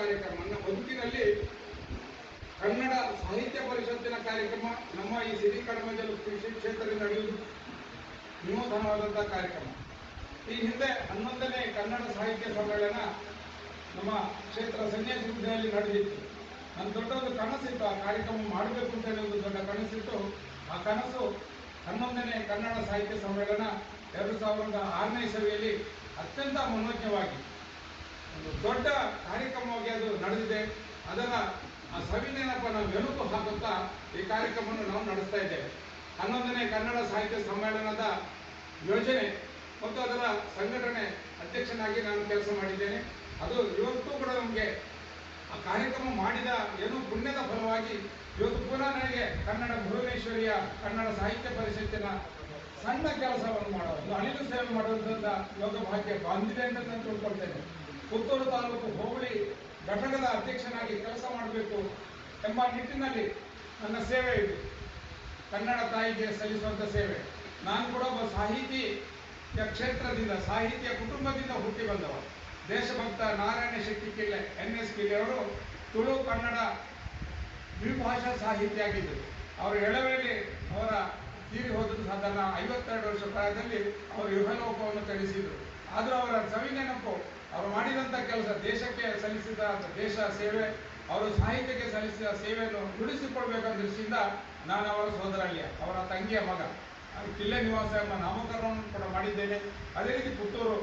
ಕಾರ್ಯಕ್ರಮ. ನನ್ನ ಬದುಕಿನಲ್ಲಿ ಕನ್ನಡ ಸಾಹಿತ್ಯ ಪರಿಷತ್ತಿನ ಕಾರ್ಯಕ್ರಮ ನಮ್ಮ ಈ ಸಿರಿ ಕಡಮಜಲು ಕೃಷಿ ಕ್ಷೇತ್ರದಲ್ಲಿ ನಡೆಯುವುದು ವಿನೂತನವಾದಂಥ ಕಾರ್ಯಕ್ರಮ. ಈ ಹಿಂದೆ 11ನೇ ಕನ್ನಡ ಸಾಹಿತ್ಯ ಸಮ್ಮೇಳನ ನಮ್ಮ ಕ್ಷೇತ್ರ ಸನ್ಯಾಸಿ ಹುದ್ದೆಯಲ್ಲಿ ನಡೆದಿತ್ತು. ನನ್ನ ದೊಡ್ಡ ಒಂದು ಕನಸಿತ್ತು, ಆ ಕಾರ್ಯಕ್ರಮ ಮಾಡಬೇಕು ಅಂತಲೇ ಒಂದು ದೊಡ್ಡ ಕನಸಿತ್ತು. ಆ ಕನಸು 11ನೇ ಕನ್ನಡ ಸಾಹಿತ್ಯ ಸಮ್ಮೇಳನ 2006ನೇ ಇಸವಿಯಲ್ಲಿ ಅತ್ಯಂತ ಮನೋಜ್ಞವಾಗಿ ಒಂದು ದೊಡ್ಡ ಕಾರ್ಯಕ್ರಮವಾಗಿ ಅದು ನಡೆದಿದೆ. ಅದರ ಆ ಸವಿನೆನಪನ್ನು ಮೆಲುಕು ಹಾಕುತ್ತಾ ಈ ಕಾರ್ಯಕ್ರಮವನ್ನು ನಾವು ನಡೆಸ್ತಾ ಇದ್ದೇವೆ. 11ನೇ ಕನ್ನಡ ಸಾಹಿತ್ಯ ಸಮ್ಮೇಳನದ ಯೋಜನೆ ಮತ್ತು ಅದರ ಸಂಘಟನೆ ಅಧ್ಯಕ್ಷನಾಗಿ ನಾನು ಕೆಲಸ ಮಾಡಿದ್ದೇನೆ. ಅದು ಇವತ್ತು ಕೂಡ ನಮಗೆ ಆ ಕಾರ್ಯಕ್ರಮ ಮಾಡಿದ ಏನೋ ಪುಣ್ಯದ ಫಲವಾಗಿ ಇವತ್ತು ಪುನಃ ನನಗೆ ಕನ್ನಡ ಭುವನೇಶ್ವರಿಯ ಕನ್ನಡ ಸಾಹಿತ್ಯ ಪರಿಷತ್ತಿನ ಸಣ್ಣ ಕೆಲಸವನ್ನು ಮಾಡೋದು, ಅಳಿಲು ಸೇವೆ ಮಾಡುವಂಥ ಯೋಗ ಭಾಗ್ಯ ಬಂದಿದೆ ಅಂತ ನಾನು ತಿಳ್ಕೊಳ್ತೇನೆ. ಪುತ್ತೂರು ತಾಲೂಕು ಹೋಬಳಿ ಘಟಕದ ಅಧ್ಯಕ್ಷನಾಗಿ ಕೆಲಸ ಮಾಡಬೇಕು ಎಂಬ ನಿಟ್ಟಿನಲ್ಲಿ ನನ್ನ ಸೇವೆ ಇದೆ. ಕನ್ನಡ ತಾಯಿಗೆ ಸಲ್ಲಿಸುವಂಥ ಸೇವೆ. ನಾನು ಕೂಡ ಒಬ್ಬ ಸಾಹಿತಿಯ ಕ್ಷೇತ್ರದಿಂದ, ಸಾಹಿತ್ಯ ಕುಟುಂಬದಿಂದ ಹುಟ್ಟಿ ಬಂದವ. ದೇಶಭಕ್ತ ನಾರಾಯಣ ಶೆಟ್ಟಿ ಕಿಲ್ಲೆ, NS ಕಿಲ್ಲೆ ಅವರು ತುಳು ಕನ್ನಡ ದ್ವಿಭಾಷಾ ಸಾಹಿತ್ಯ ಆಗಿದ್ದರು. ಅವರು ಎಳವೆಯಲ್ಲಿ ಅವರ ತೀರಿ ಹೋದದ್ದು ಸಾಧಾರಣ 52 ವರ್ಷ ಪ್ರಾಯದಲ್ಲಿ ಅವರು ಯುಹಲೋಕವನ್ನು ತಿಳಿಸಿದರು. ಆದರೂ ಅವರ ಸವಿನೆನಪು, ಅವರು ಮಾಡಿದಂಥ ಕೆಲಸ, ದೇಶಕ್ಕೆ ಸಲ್ಲಿಸಿದ ದೇಶ ಸೇವೆ, ಅವರು ಸಾಹಿತ್ಯಕ್ಕೆ ಸಲ್ಲಿಸಿದ ಸೇವೆಯನ್ನು ಉಳಿಸಿಕೊಳ್ಬೇಕಂತ ದೃಷ್ಟಿಯಿಂದ ನಾನು ಅವರ ಸೋದರಳಿಯ, ಅವರ ತಂಗಿಯ ಮಗ, ಕಿಲ್ಲೆ ನಿವಾಸ ಎಂಬ ನಾಮಕರಣವನ್ನು ಕೂಡ ಮಾಡಿದ್ದೇನೆ. ಅದೇ ರೀತಿ ಪುತ್ತೂರು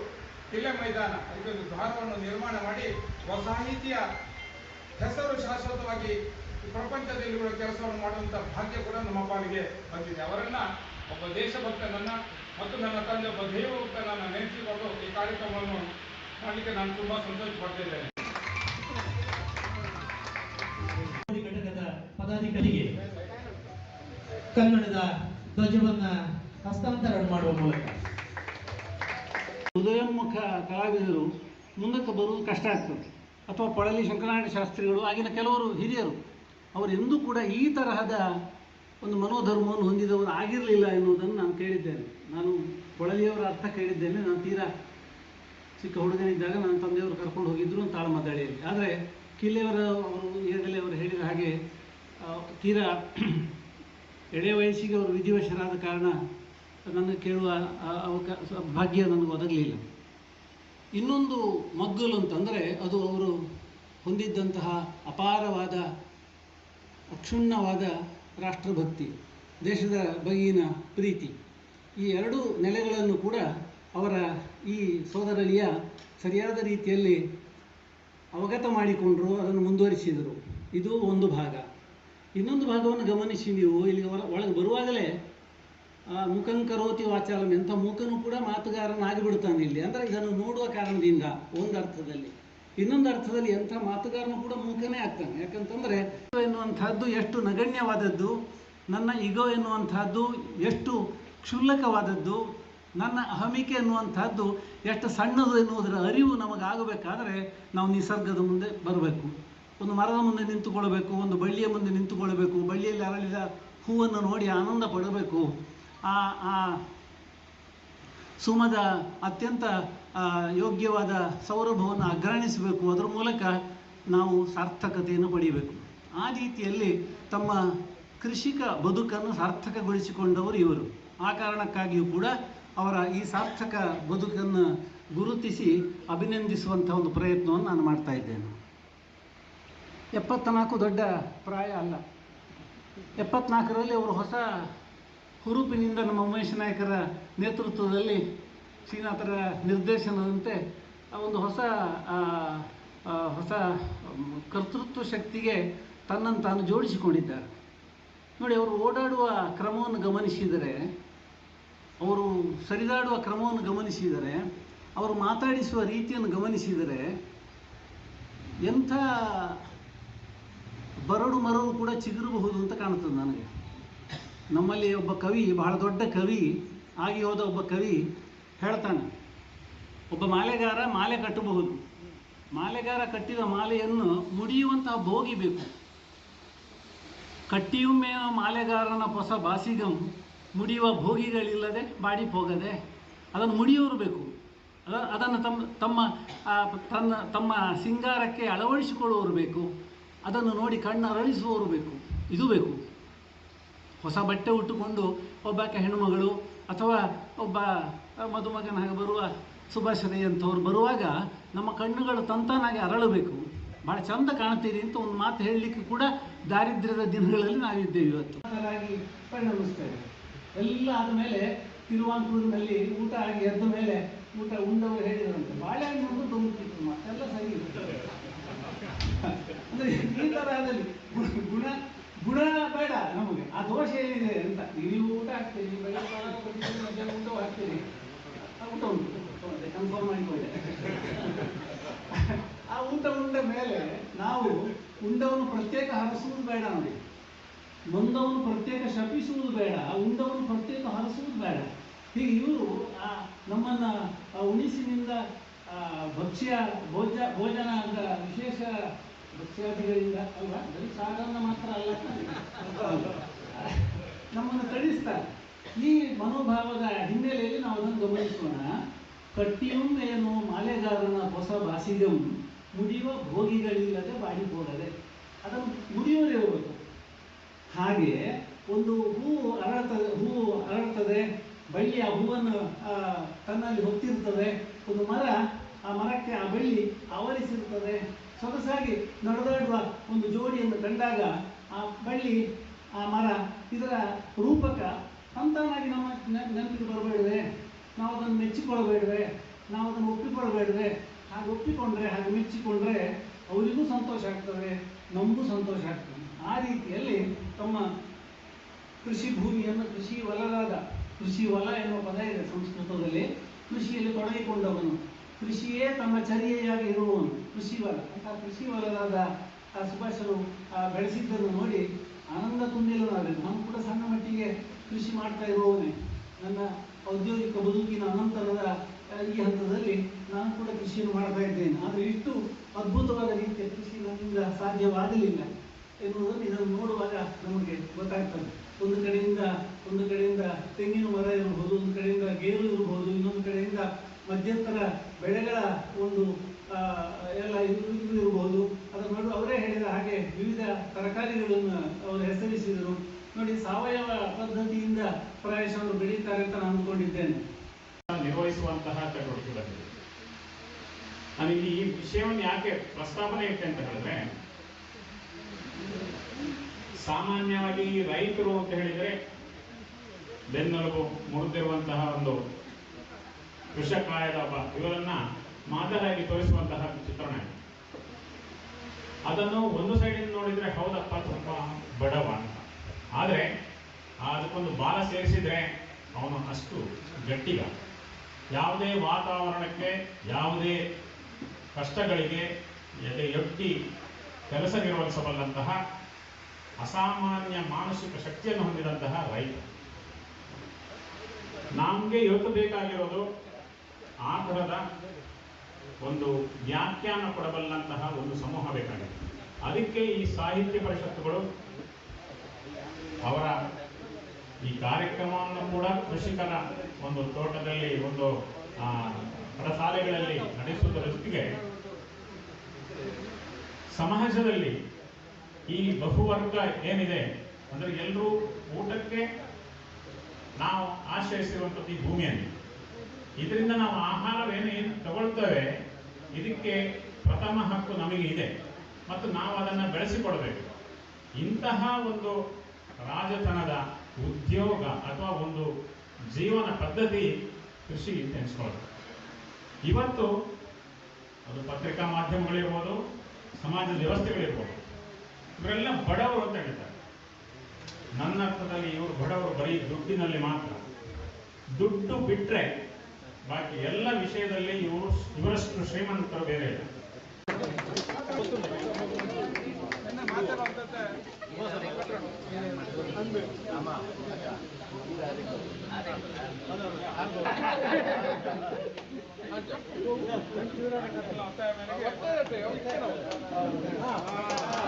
ಕಿಲ್ಲೆ ಮೈದಾನ, ಅದಕ್ಕೆ ಒಂದು ದ್ವಾರವನ್ನು ನಿರ್ಮಾಣ ಮಾಡಿ ಸಾಹಿತಿಯ ಹೆಸರು ಶಾಶ್ವತವಾಗಿ ಪ್ರಪಂಚದಲ್ಲಿ ಕೂಡ ಕೆಲಸವನ್ನು ಮಾಡುವಂಥ ಭಾಗ್ಯ ಕೂಡ ನಮ್ಮ ಪಾಲಿಗೆ ಬಂದಿದೆ. ಅವರನ್ನ ಒಬ್ಬ ದೇಶಭಕ್ತನನ್ನ ಮತ್ತು ನನ್ನ ತಂದೆ ಒಬ್ಬ ದೈವಭಕ್ತನನ್ನು ನೆನೆಸಿಕೊಂಡು ಈ ಕಾರ್ಯಕ್ರಮವನ್ನು ಮಾಡಲಿಕ್ಕೆ ನಾನು ತುಂಬಾ ಸಂತೋಷ ಪಡ್ತಿದ್ದೇನೆ. ಘಟಕದ ಪದಾಧಿಕಾರಿಗೆ ಕನ್ನಡದ ಧ್ವಜವನ್ನ ಹಸ್ತಾಂತರ ಮಾಡುವ ಮೂಲಕ ಉದಯೋನ್ಮುಖ ಕಲಾವಿದರು ಮುಂದಕ್ಕೆ ಬರುವುದು ಕಷ್ಟ ಆಗ್ತದೆ. ಅಥವಾ ಪಳಲಿ ಶಂಕರನಾರಾಯಣ ಶಾಸ್ತ್ರಿಗಳು, ಆಗಿನ ಕೆಲವರು ಹಿರಿಯರು, ಅವರು ಎಂದೂ ಕೂಡ ಈ ತರಹದ ಒಂದು ಮನೋಧರ್ಮವನ್ನು ಹೊಂದಿದವರು ಆಗಿರಲಿಲ್ಲ ಎನ್ನುವುದನ್ನು ನಾನು ಕೇಳಿದ್ದೇನೆ. ನಾನು ಪೊಳಲಿಯವರ ಅರ್ಥ ಕೇಳಿದ್ದೇನೆ. ನಾನು ತೀರಾ ಚಿಕ್ಕ ಹುಡುಗನಿದ್ದಾಗ ನನ್ನ ತಂದೆಯವರು ಕರ್ಕೊಂಡು ಹೋಗಿದ್ದರು ತಾಳಮದ್ದಳೆಯಲ್ಲಿ. ಆದರೆ ಕಿಲ್ಲೆಯವರು ಈಗಾಗಲೇ ಅವರು ಹೇಳಿದ ಹಾಗೆ ತೀರಾ ಎಳೆಯ ವಯಸ್ಸಿಗೆ ಅವರು ವಿಧಿವಶರಾದ ಕಾರಣ ನನಗೆ ಕೇಳುವ ಭಾಗ್ಯ ನನಗೆ ಒದಗಲಿಲ್ಲ. ಇನ್ನೊಂದು ಮಗ್ಗಲು ಅಂತಂದರೆ ಅದು ಅವರು ಹೊಂದಿದ್ದಂತಹ ಅಪಾರವಾದ ಅಕ್ಷುಣ್ಣವಾದ ರಾಷ್ಟ್ರಭಕ್ತಿ, ದೇಶದ ಬಗೆಗಿನ ಪ್ರೀತಿ. ಈ ಎರಡು ನೆಲೆಗಳನ್ನು ಕೂಡ ಅವರ ಈ ಸೋದರಳಿಯ ಸರಿಯಾದ ರೀತಿಯಲ್ಲಿ ಅವಗತ ಮಾಡಿಕೊಂಡರು, ಅದನ್ನು ಮುಂದುವರಿಸಿದರು. ಇದು ಒಂದು ಭಾಗ. ಇನ್ನೊಂದು ಭಾಗವನ್ನು ಗಮನಿಸಿ ನೀವು ಇಲ್ಲಿ ಒಳಗೆ ಬರುವಾಗಲೇ ಮುಖಂಕರೋತಿ ವಾಚಾಲಂ, ಎಂಥ ಮೂಕನು ಕೂಡ ಮಾತುಗಾರನಾಗಿಬಿಡ್ತಾನೆ ಇಲ್ಲಿ. ಅಂದರೆ ಇದನ್ನು ನೋಡುವ ಕಾರಣದಿಂದ ಒಂದು ಅರ್ಥದಲ್ಲಿ. ಇನ್ನೊಂದು ಅರ್ಥದಲ್ಲಿ ಎಂಥ ಮಾತುಗಾರನು ಕೂಡ ಮೂಕನೇ ಆಗ್ತಾನೆ. ಯಾಕಂತಂದರೆ ಎನ್ನುವಂಥದ್ದು ಎಷ್ಟು ನಗಣ್ಯವಾದದ್ದು, ನನ್ನ ಇಗೋ ಎನ್ನುವಂಥದ್ದು ಎಷ್ಟು ಕ್ಷುಲ್ಲಕವಾದದ್ದು, ನನ್ನ ಅಹಮಿಕೆ ಎನ್ನುವಂಥದ್ದು ಎಷ್ಟು ಸಣ್ಣದು ಎನ್ನುವುದರ ಅರಿವು ನಮಗಾಗಬೇಕಾದರೆ ನಾವು ನಿಸರ್ಗದ ಮುಂದೆ ಬರಬೇಕು. ಒಂದು ಮರದ ಮುಂದೆ ನಿಂತುಕೊಳ್ಬೇಕು, ಒಂದು ಬಳ್ಳಿಯ ಮುಂದೆ ನಿಂತುಕೊಳ್ಬೇಕು, ಬಳ್ಳಿಯಲ್ಲಿ ಅರಳಿದ ಹೂವನ್ನು ನೋಡಿ ಆನಂದ ಪಡಬೇಕು. ಆ ಸುಮದ ಅತ್ಯಂತ ಯೋಗ್ಯವಾದ ಸೌರಭವನ್ನು ಅಗ್ರಾಣಿಸಬೇಕು. ಅದರ ಮೂಲಕ ನಾವು ಸಾರ್ಥಕತೆಯನ್ನು ಪಡೆಯಬೇಕು. ಆ ರೀತಿಯಲ್ಲಿ ತಮ್ಮ ಕೃಷಿಕ ಬದುಕನ್ನು ಸಾರ್ಥಕಗೊಳಿಸಿಕೊಂಡವರು ಇವರು. ಆ ಕಾರಣಕ್ಕಾಗಿಯೂ ಕೂಡ ಅವರ ಈ ಸಾರ್ಥಕ ಬದುಕನ್ನು ಗುರುತಿಸಿ ಅಭಿನಂದಿಸುವಂಥ ಒಂದು ಪ್ರಯತ್ನವನ್ನು ನಾನು ಮಾಡ್ತಾ ಇದ್ದೇನೆ. 74 ದೊಡ್ಡ ಪ್ರಾಯ ಅಲ್ಲ. 74ರಲ್ಲಿ ಅವರು ಹೊಸ ಹುರುಪಿನಿಂದ ನಮ್ಮ ಉಮೇಶ್ ನಾಯಕರ ನೇತೃತ್ವದಲ್ಲಿ ಶ್ರೀನಾಥರ ನಿರ್ದೇಶನದಂತೆ ಒಂದು ಹೊಸ ಕರ್ತೃತ್ವ ಶಕ್ತಿಗೆ ತನ್ನನ್ನು ತಾನು ಜೋಡಿಸಿಕೊಂಡಿದ್ದಾರೆ. ನೋಡಿ, ಅವರು ಓಡಾಡುವ ಕ್ರಮವನ್ನು ಗಮನಿಸಿದರೆ, ಅವರು ಸರಿದಾಡುವ ಕ್ರಮವನ್ನು ಗಮನಿಸಿದರೆ, ಅವರು ಮಾತಾಡಿಸುವ ರೀತಿಯನ್ನು ಗಮನಿಸಿದರೆ ಎಂಥ ಬರಡು ಮರವು ಕೂಡ ಚಿಗುರಬಹುದು ಅಂತ ಕಾಣುತ್ತದೆ ನನಗೆ. ನಮ್ಮಲ್ಲಿ ಒಬ್ಬ ಕವಿ, ಬಹಳ ದೊಡ್ಡ ಕವಿ ಆಗಿ ಹೋದ ಒಬ್ಬ ಕವಿ ಹೇಳ್ತಾನೆ, ಒಬ್ಬ ಮಾಲೆಗಾರ ಮಾಲೆ ಕಟ್ಟಬಹುದು, ಮಾಲೆಗಾರ ಕಟ್ಟಿದ ಮಾಲೆಯನ್ನು ಮುಡಿಯುವಂತಹ ಭೋಗಿ ಬೇಕು. ಕಟ್ಟಿಯುಮ್ಮೆ ಮಾಲೆಗಾರನ ಹೊಸ ಬಾಸಿಗಂ ಮುಡಿಯುವ ಭೋಗಿಗಳಿಲ್ಲದೆ ಬಾಡಿ ಹೋಗದೆ, ಅದನ್ನು ಮುಡಿಯೋರು ಬೇಕು. ಅದನ್ನು ತಮ್ಮ ಸಿಂಗಾರಕ್ಕೆ ಅಳವಡಿಸಿಕೊಳ್ಳುವವರು ಬೇಕು, ಅದನ್ನು ನೋಡಿ ಕಣ್ಣು ಅರಳಿಸುವವರು ಬೇಕು, ಇದು ಬೇಕು. ಹೊಸ ಬಟ್ಟೆ ಉಟ್ಟುಕೊಂಡು ಒಬ್ಬಾಕೆ ಹೆಣ್ಣುಮಗಳು ಅಥವಾ ಒಬ್ಬ ಮದುಮಗನಾಗಿ ಬರುವ ಸುಭಾಷಿಣಿ ಅಂತವ್ರು ಬರುವಾಗ ನಮ್ಮ ಕಣ್ಣುಗಳು ತಂತಾನಾಗಿ ಅರಳಬೇಕು, ಭಾಳ ಚಂದ ಕಾಣ್ತೀರಿ ಅಂತ ಒಂದು ಮಾತು ಹೇಳಲಿಕ್ಕೆ ಕೂಡ ದಾರಿದ್ರ್ಯದ ದಿನಗಳಲ್ಲಿ ನಾವಿದ್ದೇವೆ ಇವತ್ತು. ಹಾಗಾಗಿ ಪರಿಣಮಿಸ್ತೇವೆ. ಎಲ್ಲ ಆದಮೇಲೆ ತಿರುವಾಂಕೂರಿನಲ್ಲಿ ಊಟ ಆಗಿ ಎದ್ದ ಮೇಲೆ ಊಟ ಉಂಡವರು ಹೇಳಿದ್ರಂತೆ ಬಾಳೆಹಣ್ಣು ಒಂದು ದೊಂಬಿತ್ತು, ಮತ್ತೆಲ್ಲ ಸರಿ ಇರ್ತದೆ. ಅಂದರೆ ಈ ತರಹದಲ್ಲಿ ಗುಣ ಬೇಡ ನಮಗೆ, ಆ ದೋಷ ಏನಿದೆ ಅಂತ. ನೀವು ಊಟ ಹಾಕ್ತೀರಿ, ಬೆಳಗ್ಗೆ ಮಧ್ಯಾಹ್ನ ಊಟ ಹಾಕ್ತೀರಿ, ಊಟ ಉಂಟು ಕನ್ಫರ್ಮ್ ಮಾಡಿಕೊಂಡೆ. ಆ ಊಟ ಉಂಡ ಮೇಲೆ ನಾವು ಉಂಡವನು ಪ್ರತ್ಯೇಕ ಹರಸುವುದು ಬೇಡ, ನೋಡಿ, ನೊಂದವನು ಪ್ರತ್ಯೇಕ ಶಪಿಸುವುದು ಬೇಡ, ಉಂಡವನು ಪ್ರತ್ಯೇಕ ಹರಸುವುದು ಬೇಡ. ಹೀಗೆ ಇವರು ನಮ್ಮನ್ನು ಉಣಿಸಿನಿಂದ ಭೋಜನ ಅಂತ ವಿಶೇಷ ಭಕ್ಷ್ಯಾದಿಗಳಿಂದ ಅಲ್ವಾ, ಬರೀ ಸಾಗರನ ಮಾತ್ರ ಅಲ್ಲ, ನಮ್ಮನ್ನು ತಡಿಸ್ತಾರೆ. ಈ ಮನೋಭಾವದ ಹಿನ್ನೆಲೆಯಲ್ಲಿ ನಾವು ಅದನ್ನು ಗಮನಿಸೋಣ. ಕಟ್ಟಿಯಂ ಏನು ಮಾಲೆಗಾರನ ಹೊಸ ಬಾಸಿಗಂ ಮುಡಿಯುವ ಭೋಗಿಗಳಿಲ್ಲದೆ ಬಾಡಿ ಹೋಗದೆ, ಅದನ್ನು ಮುಡಿಯೋರೇ ಹೋಗಬೇಕು. ಹಾಗೆ ಒಂದು ಹೂವು ಅರಳ್ತದೆ, ಬಳ್ಳಿ ಆ ಹೂವನ್ನು ತನ್ನಲ್ಲಿ ಹೊತ್ತಿರ್ತದೆ. ಒಂದು ಮರ, ಆ ಮರಕ್ಕೆ ಆ ಬಳ್ಳಿ ಆವರಿಸಿರ್ತದೆ. ಸೊಗಸಾಗಿ ನಡೆದಾಡುವ ಒಂದು ಜೋಡಿಯನ್ನು ಕಂಡಾಗ ಆ ಬಳ್ಳಿ, ಆ ಮರ, ಇದರ ರೂಪಕ ಸಂತಾನಾಗಿ ನಮ್ಮ ನೆನಪಿಗೆ ಬರಬೇಡವೆ, ನಾವು ಅದನ್ನು ಮೆಚ್ಚಿಕೊಳ್ಳಬೇಡವೆ, ನಾವು ಅದನ್ನು ಒಪ್ಪಿಕೊಳ್ಳಬೇಡವೆ. ಹಾಗೆ ಒಪ್ಪಿಕೊಂಡ್ರೆ, ಹಾಗೆ ಮೆಚ್ಚಿಕೊಂಡ್ರೆ ಅವರಿಗೂ ಸಂತೋಷ ಆಗ್ತದೆ, ನಮಗೂ ಸಂತೋಷ ಆಗ್ತದೆ. ಆ ರೀತಿಯಲ್ಲಿ ತಮ್ಮ ಕೃಷಿ ಭೂಮಿಯನ್ನು ಕೃಷಿ ಹೊಲ ಎನ್ನುವ ಪದ ಇದೆ ಸಂಸ್ಕೃತದಲ್ಲಿ. ಕೃಷಿಯಲ್ಲಿ ತೊಡಗಿಕೊಂಡವನು, ಕೃಷಿಯೇ ತನ್ನ ಚರ್ಯೆಯಾಗಿ ಇರುವವನು ಕೃಷಿ ಹೊಲ ಅಂತ. ಕೃಷಿ ಹೊಲದಾದ ಆ ಸುಭಾಷರು ಬೆಳೆಸಿದ್ದನ್ನು ನೋಡಿ ಆನಂದ ತುಂಬಿಲ್ಲನಾಗಬೇಕು. ನಾನು ಕೂಡ ಸಣ್ಣ ಮಟ್ಟಿಗೆ ಕೃಷಿ ಮಾಡ್ತಾ ಇರುವವನೇ. ನನ್ನ ಔದ್ಯೋಗಿಕ ಬದುಕಿನ ಅನಂತರದ ಈ ಹಂತದಲ್ಲಿ ನಾನು ಕೂಡ ಕೃಷಿಯನ್ನು ಮಾಡ್ತಾ ಇದ್ದೇನೆ. ಆದರೆ ಇಷ್ಟು ಅದ್ಭುತವಾದ ರೀತಿಯ ಕೃಷಿ ನನ್ನಿಂದ ಸಾಧ್ಯವಾಗಲಿಲ್ಲ ಎನ್ನುವುದನ್ನು ಇದನ್ನು ನೋಡುವಾಗ ನಮಗೆ ಗೊತ್ತಾಗ್ತದೆ. ಒಂದು ಕಡೆಯಿಂದ ತೆಂಗಿನ ಮರ ಇರಬಹುದು, ಒಂದು ಕಡೆಯಿಂದ ಗೇರು ಇರಬಹುದು, ಇನ್ನೊಂದು ಕಡೆಯಿಂದ ಮಧ್ಯಂತರ ಬೆಳೆಗಳ ಒಂದು ಎಲ್ಲ ಇದು ಇರಬಹುದು. ಅದನ್ನು ಅವರೇ ಹೇಳಿದ ಹಾಗೆ ವಿವಿಧ ತರಕಾರಿಗಳನ್ನು ಅವರು ಹೆಸರಿಸಿದರು. ನೋಡಿ, ಸಾವಯವ ಪದ್ಧತಿಯಿಂದ ಪ್ರಾಯಶಃ ಅವರು ಬೆಳೀತಾರೆ ಅಂತ ನಾನು ಅಂದುಕೊಂಡಿದ್ದೇನೆ. ನಿರ್ವಹಿಸುವಂತಹ ಚಟುವಟಿಕೆಗಳಿದೆ. ನಾನು ಇಲ್ಲಿ ಈ ವಿಷಯವನ್ನು ಯಾಕೆ ಪ್ರಸ್ತಾಪನೆ ಇಟ್ಟೆ ಅಂತ ಹೇಳಿದ್ರೆ, ಸಾಮಾನ್ಯವಾಗಿ ರೈತರು ಅಂತ ಹೇಳಿದರೆ ಬೆನ್ನೆಲುಬು ಮುರಿದಿರುವಂತಹ ಒಂದು ಕೃಷಕಾಯದ ಇವರನ್ನ ಮಾದರಿಯಾಗಿ ತೋರಿಸುವಂತಹ ಚಿತ್ರಣ. ಅದನ್ನು ಒಂದು ಸೈಡಿಂದ ನೋಡಿದ್ರೆ ಹೌದಪ್ಪ ಸ್ವಲ್ಪ ಬಡವ ಅಂತ, ಆದರೆ ಅದಕ್ಕೊಂದು ಬಾಲ ಸೇರಿಸಿದ್ರೆ ಅವನು ಅಷ್ಟು ಗಟ್ಟಿಗ. ಯಾವುದೇ ವಾತಾವರಣಕ್ಕೆ, ಯಾವುದೇ ಕಷ್ಟಗಳಿಗೆ ಎದೆಯೊಡ್ಡಿ ಕೆಲಸ ನಿರ್ವಹಿಸಬಲ್ಲಂತಹ ಅಸಾಮಾನ್ಯ ಮಾನಸಿಕ ಶಕ್ತಿಯನ್ನು ಹೊಂದಿದಂತಹ ರೈತ. ನಮಗೆ ಇವತ್ತು ಬೇಕಾಗಿರೋದು ಆ ಥರದ ಒಂದು ವ್ಯಾಖ್ಯಾನ ಕೊಡಬಲ್ಲಂತಹ ಒಂದು ಸಮೂಹ ಬೇಕಾಗಿದೆ. ಅದಕ್ಕೆ ಈ ಸಾಹಿತ್ಯ ಪರಿಷತ್ತುಗಳು ಅವರ ಈ ಕಾರ್ಯಕ್ರಮವನ್ನು ಕೂಡ ಕೃಷಿಕರ ಒಂದು ತೋಟದಲ್ಲಿ, ಒಂದು ಪಡಸಾಲೆಗಳಲ್ಲಿ ನಡೆಸುವುದರ ಜೊತೆಗೆ ಸಮಾಜದಲ್ಲಿ ಈ ಬಹುವರ್ಗ ಏನಿದೆ ಅಂದರೆ ಎಲ್ಲರೂ ಊಟಕ್ಕೆ ನಾವು ಆಶ್ರಯಿಸಿರುವಂಥದ್ದು ಈ ಭೂಮಿಯಲ್ಲಿ. ಇದರಿಂದ ನಾವು ಆಹಾರವೇನು ತಗೊಳ್ತೇವೆ, ಇದಕ್ಕೆ ಪ್ರಥಮ ಹಕ್ಕು ನಮಗೆ ಇದೆ ಮತ್ತು ನಾವು ಅದನ್ನು ಬೆಳೆಸಿಕೊಡಬೇಕು. ಇಂತಹ ಒಂದು ರಾಜತನದ ಉದ್ಯೋಗ ಅಥವಾ ಒಂದು ಜೀವನ ಪದ್ಧತಿ ಕೃಷಿ ಎನಿಸ್ಕೊಳ್ಳೋದು. ಇವತ್ತು ಅದು ಪತ್ರಿಕಾ ಮಾಧ್ಯಮಗಳಿರ್ಬೋದು, ಸಮಾಜದ ವ್ಯವಸ್ಥೆಗಳಿರ್ಬೋದು, ಇವರೆಲ್ಲ ಬಡವರು ಅಂತ ಹೇಳ್ತಾರೆ. ನನ್ನ ಅರ್ಥದಲ್ಲಿ ಇವರು ಬಡವರು ಬರೀ ದುಡ್ಡಿನಲ್ಲಿ ಮಾತ್ರ. ದುಡ್ಡು ಬಿಟ್ಟರೆ ಬಾಕಿ ಎಲ್ಲ ವಿಷಯದಲ್ಲಿ ಇವರಷ್ಟು ಶ್ರೀಮಂತರು ಬೇರೆ ಇಲ್ಲ. ಅಂತ